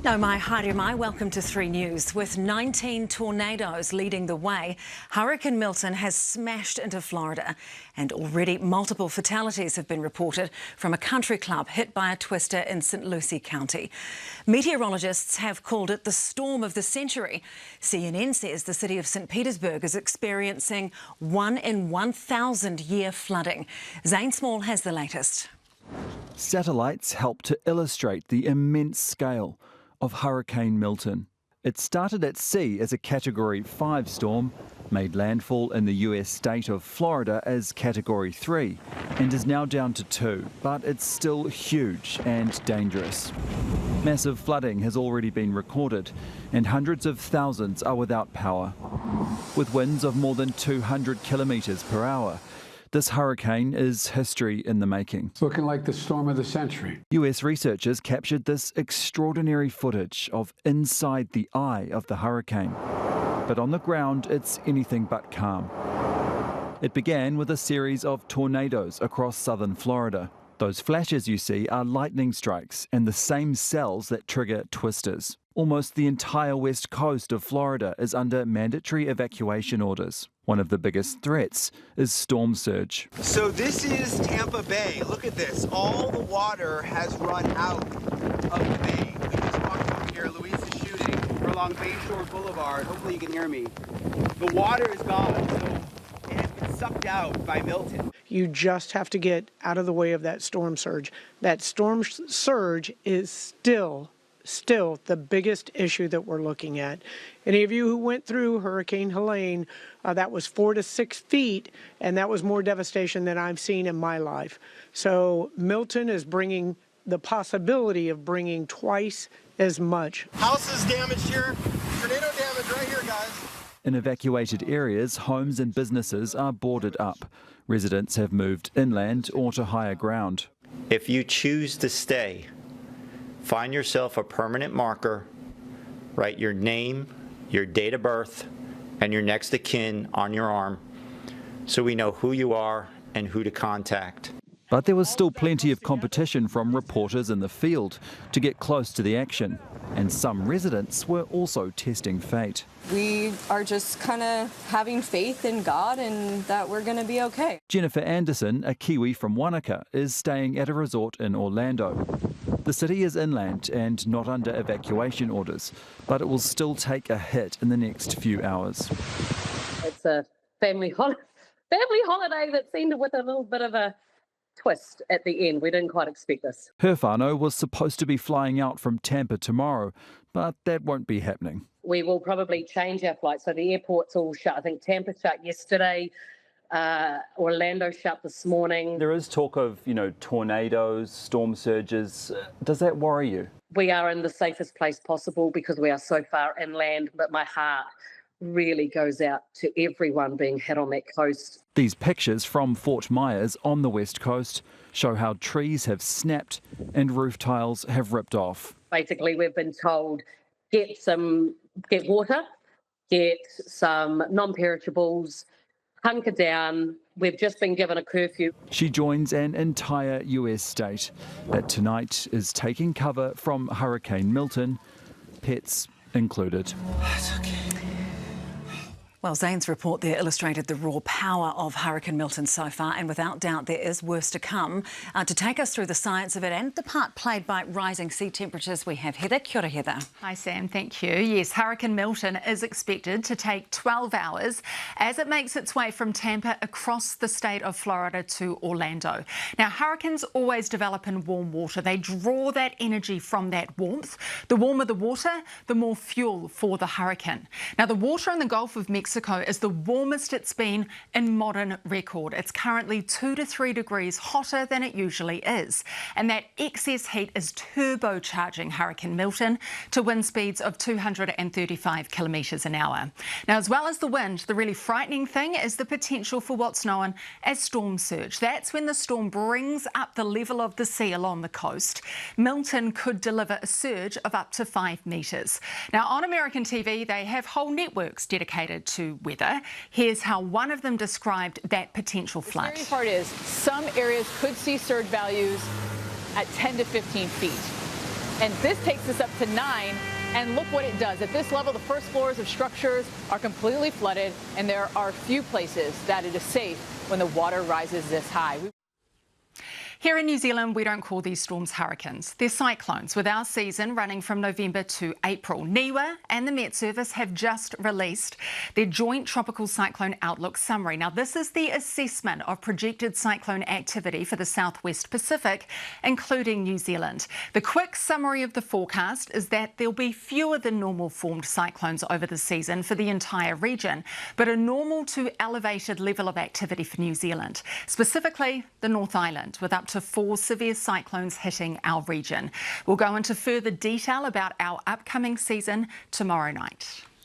No, mai haere mai. Welcome to 3 News. With 19 tornadoes leading the way, Hurricane Milton has smashed into Florida, and already multiple fatalities have been reported from a country club hit by a twister in St. Lucie County. Meteorologists have called it the storm of the century. CNN says the city of St. Petersburg is experiencing 1 in 1,000 year flooding. Zane Small has the latest. Satellites help to illustrate the immense scale of Hurricane Milton. It started at sea as a Category 5 storm, made landfall in the US state of Florida as Category 3, and is now down to 2, but it's still huge and dangerous. Massive flooding has already been recorded, and hundreds of thousands are without power. With winds of more than 200 kilometres per hour, this hurricane is history in the making. It's looking like the storm of the century. US researchers captured this extraordinary footage of inside the eye of the hurricane. But on the ground, it's anything but calm. It began with a series of tornadoes across southern Florida. Those flashes you see are lightning strikes and the same cells that trigger twisters. Almost the entire west coast of Florida is under mandatory evacuation orders. One of the biggest threats is storm surge. So this is Tampa Bay. Look at this. All the water has run out of the bay. We just walked over here. Louise is shooting. We're along Bayshore Boulevard. Hopefully you can hear me. The water is gone. So it has been sucked out by Milton. You just have to get out of the way of that storm surge. That storm surge is still the biggest issue that we're looking at. Any of you who went through Hurricane Helene, that was 4 to 6 feet, and that was more devastation than I've seen in my life. So Milton is bringing the possibility of bringing twice as much. Houses damaged here. Tornado damage right here, guys. In evacuated areas, homes and businesses are boarded up. Residents have moved inland or to higher ground. If you choose to stay, find yourself a permanent marker, write your name, your date of birth, and your next of kin on your arm so we know who you are and who to contact. But there was still plenty of competition from reporters in the field to get close to the action, and some residents were also testing fate. We are just kind of having faith in God and that we're going to be okay. Jennifer Anderson, a Kiwi from Wanaka, is staying at a resort in Orlando. The city is inland and not under evacuation orders, but it will still take a hit in the next few hours. It's a family holiday that's ended with a little bit of a twist at the end. We didn't quite expect this. Her whānau was supposed to be flying out from Tampa tomorrow, but that won't be happening. We will probably change our flight. So the airport's all shut. I think Tampa shut yesterday. Orlando shut this morning. There is talk of, tornadoes, storm surges. Does that worry you? We are in the safest place possible because we are so far inland, but my heart really goes out to everyone being hit on that coast. These pictures from Fort Myers on the west coast show how trees have snapped and roof tiles have ripped off. Basically, we've been told, get water, get some non-perishables, hunker down. We've just been given a curfew. She joins an entire US state that tonight is taking cover from Hurricane Milton, pets included. That's okay. Well, Zane's report there illustrated the raw power of Hurricane Milton so far, and without doubt there is worse to come. To take us through the science of it and the part played by rising sea temperatures, we have Heather. Kia ora, Heather. Hi, Sam. Thank you. Yes, Hurricane Milton is expected to take 12 hours as it makes its way from Tampa across the state of Florida to Orlando. Now, hurricanes always develop in warm water. They draw that energy from that warmth. The warmer the water, the more fuel for the hurricane. Now, the water in the Gulf of Mexico is the warmest it's been in modern record. It's currently 2 to 3 degrees hotter than it usually is. And that excess heat is turbocharging Hurricane Milton to wind speeds of 235 kilometres an hour. Now, as well as the wind, the really frightening thing is the potential for what's known as storm surge. That's when the storm brings up the level of the sea along the coast. Milton could deliver a surge of up to 5 metres. Now, on American TV, they have whole networks dedicated to weather. Here's how one of them described that potential flood. The scary part is some areas could see surge values at 10 to 15 feet. And this takes us up to 9. And look what it does. At this level, the first floors of structures are completely flooded, and there are few places that it is safe when the water rises this high. Here in New Zealand, we don't call these storms hurricanes. They're cyclones, with our season running from November to April. NIWA and the Met Service have just released their joint tropical cyclone outlook summary. Now, this is the assessment of projected cyclone activity for the southwest Pacific, including New Zealand. The quick summary of the forecast is that there'll be fewer than normal formed cyclones over the season for the entire region, but a normal to elevated level of activity for New Zealand, specifically the North Island, with up to 4 severe cyclones hitting our region. We'll go into further detail about our upcoming season tomorrow night.